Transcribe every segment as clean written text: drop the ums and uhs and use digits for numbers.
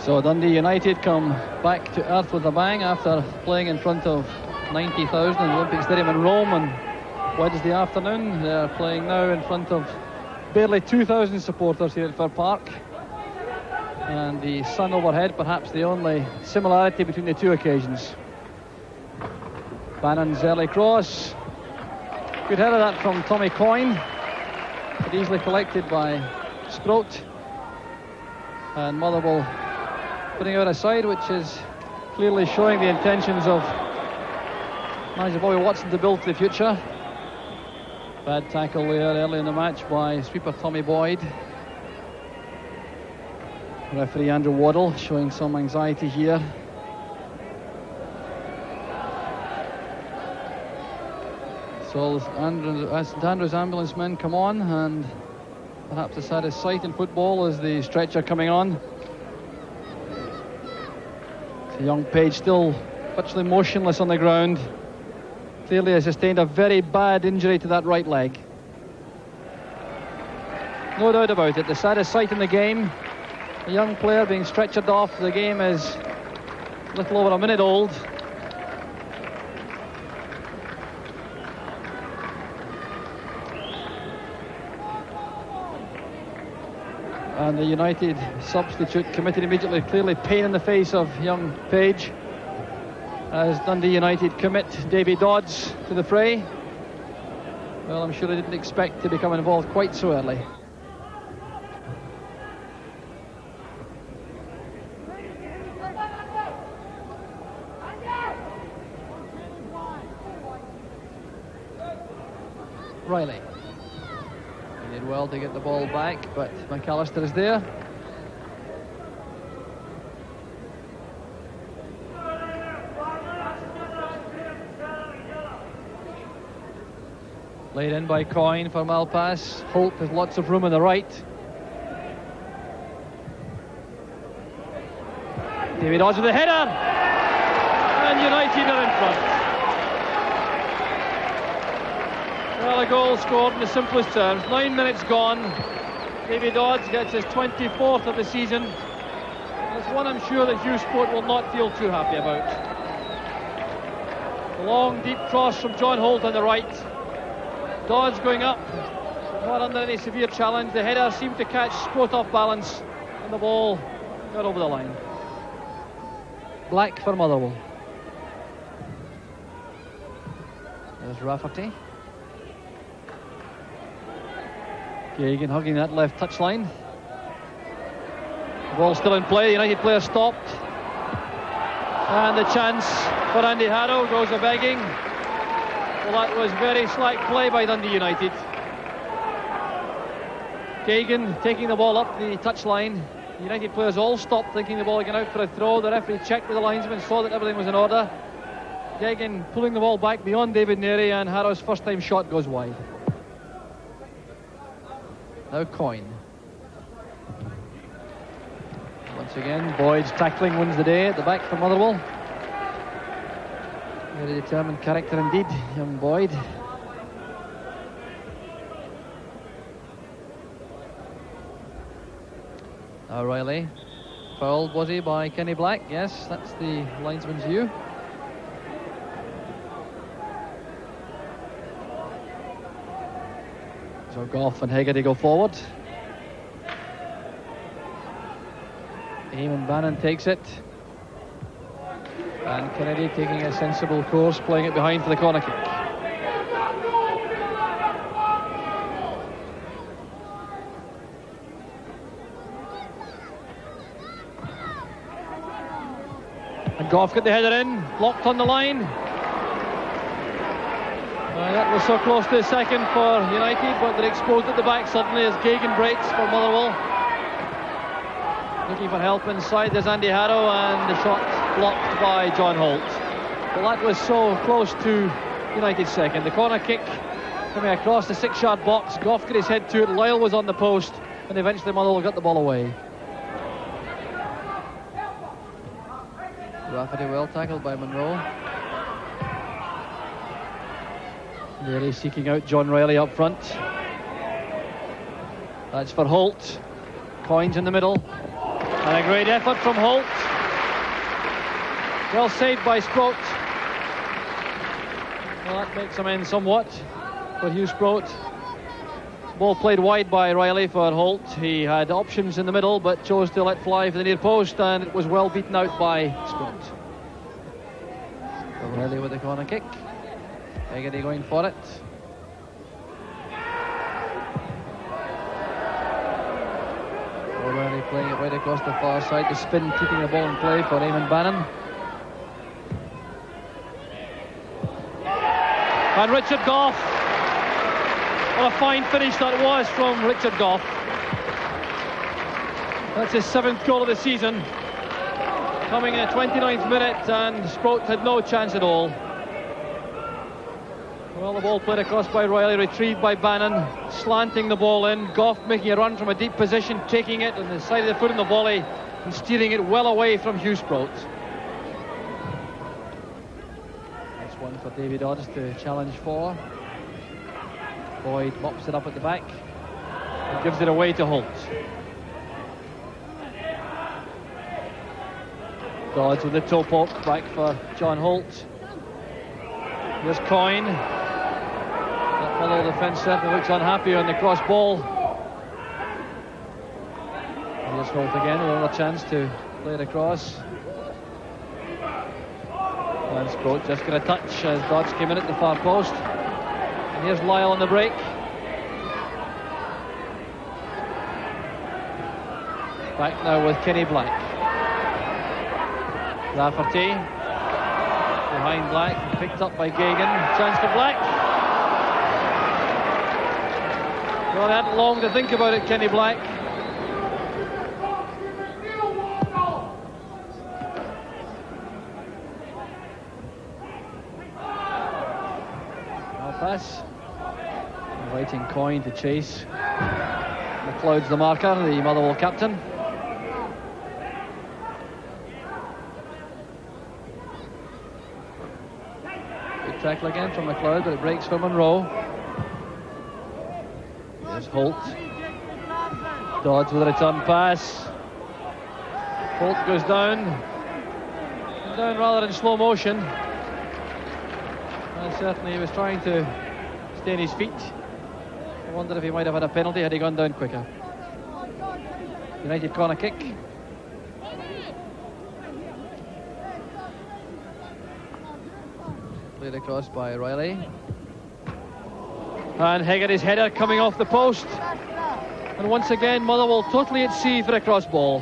So Dundee United come back to earth with a bang after playing in front of 90,000 in the Olympic Stadium in Rome on Wednesday afternoon. They're playing now in front of barely 2,000 supporters here at Fir Park. And the sun overhead, perhaps the only similarity between the two occasions. Bannon's early cross. Good header that from Tommy Coyne, but easily collected by Sproat. And Motherwell putting out a side which is clearly showing the intentions of manager Bobby Watson to build to the future. Bad tackle there early in the match by sweeper Tommy Boyd. Referee Andrew Waddle showing some anxiety here. So as St Andrews ambulance men come on, and perhaps the saddest sight in football is the stretcher coming on. The young Page still virtually motionless on the ground. Clearly has sustained a very bad injury to that right leg. No doubt about it, the saddest sight in the game. A young player being stretchered off. The game is a little over a minute old. And the United substitute committed immediately. Clearly pain in the face of young Page, as Dundee United commit Davy Dodds to the fray. Well, I'm sure they didn't expect to become involved quite so early. Riley. He did well to get the ball back, but McAllister is there. Laid in by Coyne for Malpass. Holt has lots of room on the right. David Dodds with the header, and United are in front. Well, a goal scored in the simplest terms. 9 minutes gone. David Dodds gets his 24th of the season. It's one I'm sure that Hugh Sport will not feel too happy about. A long, deep cross from John Holt on the right. Dodds going up, not under any severe challenge. The header seemed to catch Sport off balance, and the ball got over the line. Black for Motherwell. There's Rafferty. Gagan hugging that left touchline. The ball still in play. The United player stopped. And the chance for Andy Harrow goes a begging. Well, that was very slack play by Dundee United. Gagan taking the ball up the touchline. The United players all stopped, thinking the ball had gone out for a throw. The referee checked with the linesman, saw that everything was in order. Gagan pulling the ball back beyond David Neary, and Harrow's first time shot goes wide. Now Coyne. Once again, Boyd's tackling wins the day at the back for Motherwell. Very determined character indeed, young Boyd. Now Riley. Fouled, was he, by Kenny Black? Yes, that's the linesman's view. So Goff and Hegarty go forward. Eamon Bannon takes it. And Kennedy taking a sensible course, playing it behind for the corner kick. And Goff got the header in, blocked on the line. That was so close to the second for United, but they're exposed at the back suddenly as Gagan breaks for Motherwell. Looking for help inside, there's Andy Harrow, and the shot blocked by John Holt. Well, that was so close to United's second. The corner kick coming across the 6-yard box. Goff got his head to it, Lyle was on the post, and eventually Motherwell got the ball away. Rafferty well tackled by Monroe. Really seeking out John Riley up front. That's for Holt. Coyne's in the middle. And a great effort from Holt. Well saved by Sproat. Well, that makes him in somewhat for Hugh Sproat. Ball played wide by Riley for Holt. He had options in the middle but chose to let fly for the near post, and it was well beaten out by Sproat. Riley with the corner kick. Hegarty going for it. O'Reilly playing it right across the far side. The spin keeping the ball in play for Eamon Bannon. And Richard Gough. What a fine finish that was from Richard Gough. That's his 7th goal of the season. Coming in the 29th minute, and Sproat had no chance at all. Well, the ball played across by Riley, retrieved by Bannon, slanting the ball in. Gough making a run from a deep position, taking it on the side of the foot in the volley and steering it well away from Hugh Sproat. That's one for Davy Dodds to challenge for. Boyd mops it up at the back and gives it away to Holt. Dodds with the toe poke back for John Holt. Here's Coyne. That fellow defence certainly looks unhappy on the cross ball. Here's Holt again with another chance to play it across. And Sproat just got a touch as Dodds came in at the far post. And here's Lyle on the break. Back now with Kenny Black. Lafferty behind Black, picked up by Gagan. Chance for Black. Well, he hadn't long to think about it, Kenny Black. Now pass. Inviting Coyne to chase. McLeod's the marker, the Motherwell captain. Tackle again from McLeod, but it breaks for Monroe. There's Holt. Dodds with a return pass. Holt goes down. Down rather in slow motion. And certainly he was trying to stay on his feet. I wonder if he might have had a penalty had he gone down quicker. United corner kick. Played across by Riley. And Hegarty's header coming off the post. And once again Motherwell totally at sea for a cross ball.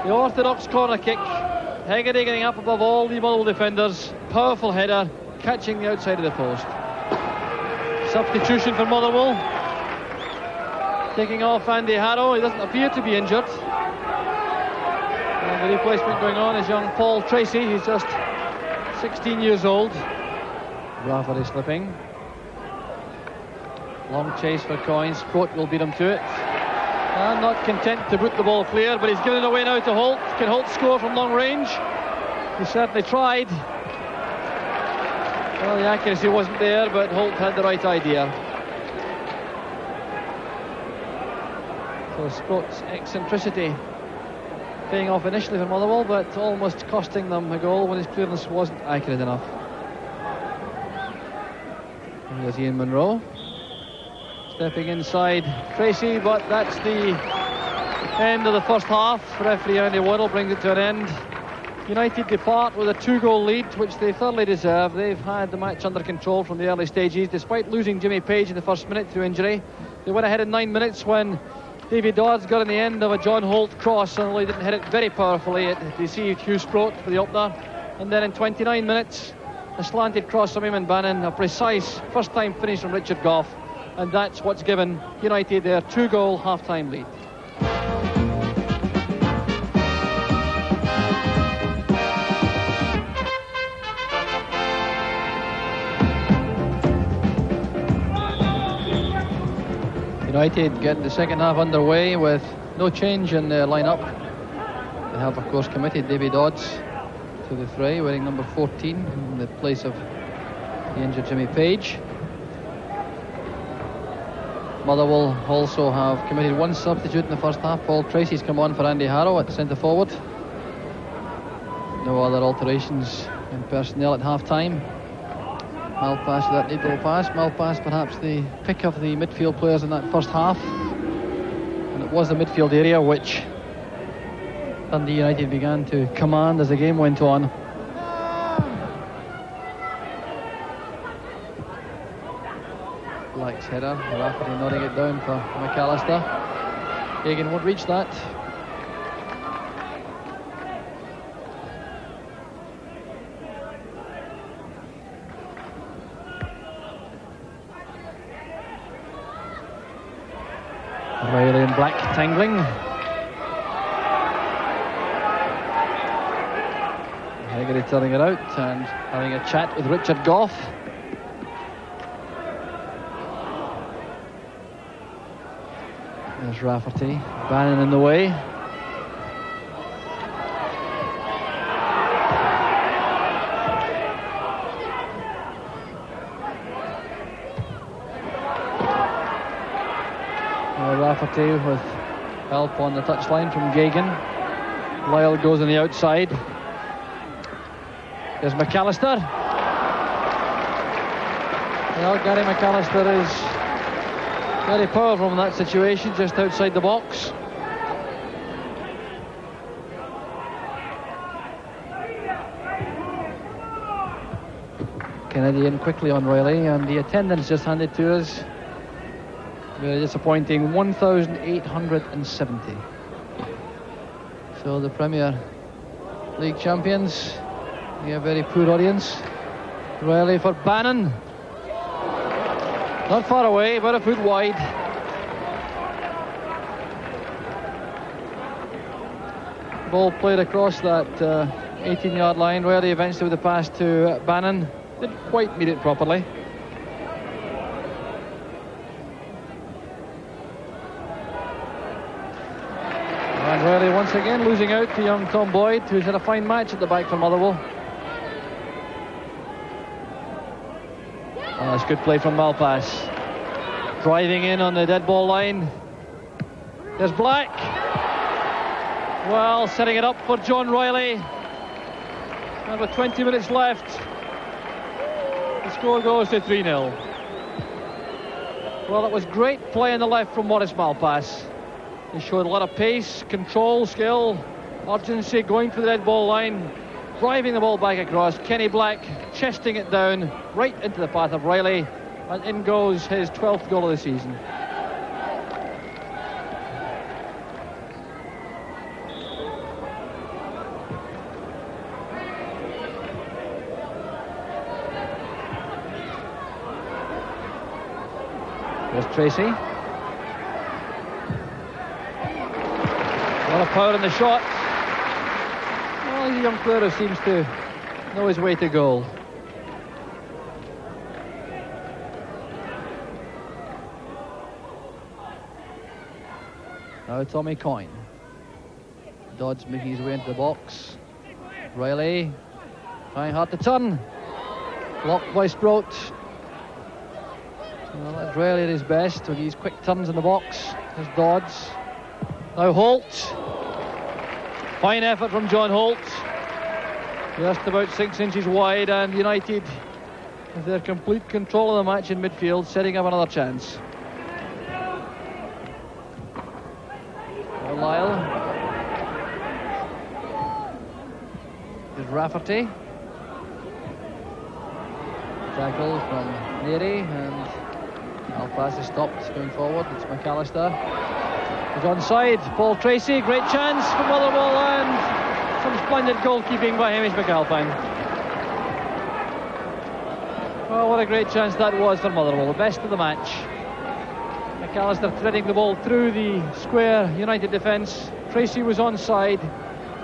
The orthodox corner kick. Hegarty getting up above all the Motherwell defenders. Powerful header, catching the outside of the post. Substitution for Motherwell. Taking off Andy Harrow. He doesn't appear to be injured. And the replacement going on is young Paul Tracy. He's just 16 years old. Rafferty slipping. Long chase for Coyne. Sproat will beat him to it. And not content to boot the ball clear, but he's given it away now to Holt. Can Holt score from long range? He certainly tried. Well, the accuracy wasn't there, but Holt had the right idea. So Sproat's eccentricity paying off initially for Motherwell, but almost costing them a goal when his clearance wasn't accurate enough. And there's Ian Monroe stepping inside Tracy, but that's the end of the first half. Referee Andy Waddle brings it to an end. United depart with a 2-goal lead, which they thoroughly deserve. They've had the match under control from the early stages, despite losing Jimmy Page in the first minute through injury. They went ahead in 9 minutes when Davy Dodds got in the end of a John Holt cross, and he didn't hit it very powerfully. It deceived Hugh Sproat for the opener. And then in 29 minutes, a slanted cross from Eamon Bannon, a precise first-time finish from Richard Gough, and that's what's given United their 2-goal half-time lead. United get the second half underway with no change in their line-up. They have, of course, committed Davy Dodds to the fray, wearing number 14 in the place of the injured Jimmy Page. Motherwell also have committed one substitute in the first half. Paul Tracy's come on for Andy Harrow at centre forward. No other alterations in personnel at half time. Malpass with that deep ball pass. Malpass perhaps the pick of the midfield players in that first half. And it was the midfield area which Dundee United began to command as the game went on. Black's header, Rafferty nodding it down for McAllister. Hagan won't reach that. Riley and Black tangling. Haggerty turning it out and having a chat with Richard Gough. There's Rafferty, Bannon in the way. Rafferty with help on the touchline from Gagan. Lyle goes on the outside. There's McAllister. Well, Gary McAllister is very powerful in that situation, just outside the box. Kennedy in quickly on Riley, and the attendance just handed to us. Very disappointing, 1,870. So the Premier League champions, a very poor audience. Riley for Bannon. Not far away, about a foot wide. Ball played across that 18-yard line. Riley eventually with the pass to Bannon. Didn't quite meet it properly. And Riley once again losing out to young Tom Boyd, who's had a fine match at the back for Motherwell. Oh, that's good play from Malpass. Driving in on the dead ball line. There's Black. Well, setting it up for John Riley. And with 20 minutes left, the score goes to 3-0. Well, it was great play on the left from Maurice Malpass. He showed a lot of pace, control, skill, urgency, going for the dead ball line, driving the ball back across. Kenny Black chesting it down right into the path of Riley, and in goes his 12th goal of the season. There's Tracy. A lot of power in the shot. Well, he's a young player who seems to know his way to goal. Now Tommy Coyne. Dodds making his way into the box. Riley trying hard to turn. Blocked by Sproat. Well, that's Riley at his best with these quick turns in the box. There's Dodds. Now Holt. Fine effort from John Holt. Just about 6 inches wide, and United, with their complete control of the match in midfield, setting up another chance. Now Lyle. There's Rafferty. Tackle from Neary, and Malpass is stopped going forward. It's McAllister. He's onside. Paul Tracy, great chance for Motherwell, and some splendid goalkeeping by Hamish McAlpine. Well, what a great chance that was for Motherwell, the best of the match. McAllister threading the ball through the square United defence. Tracy was onside.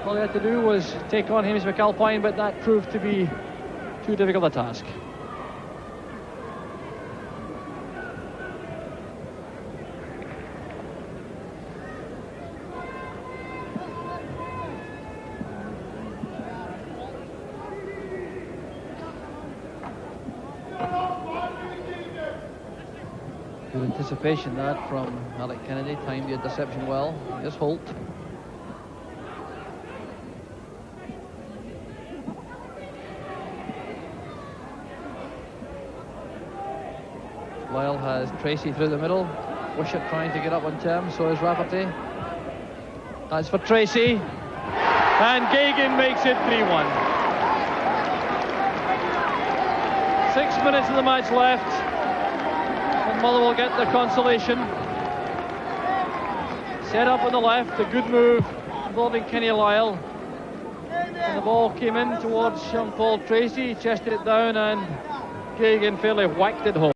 All he had to do was take on Hamish McAlpine, but that proved to be too difficult a task. Good anticipation that from Alec Kennedy, timed the interception well. Here's Holt. Lyle has Tracy through the middle. Wishart trying to get up on terms, so is Rafferty. That's for Tracy. And Gagan makes it 3-1. 6 minutes of the match left. And Motherwell get the consolation. Set up on the left, a good move involving Kenny Lyle. And the ball came in towards Jean-Paul Tracy, chested it down, and Gagan fairly whacked it home.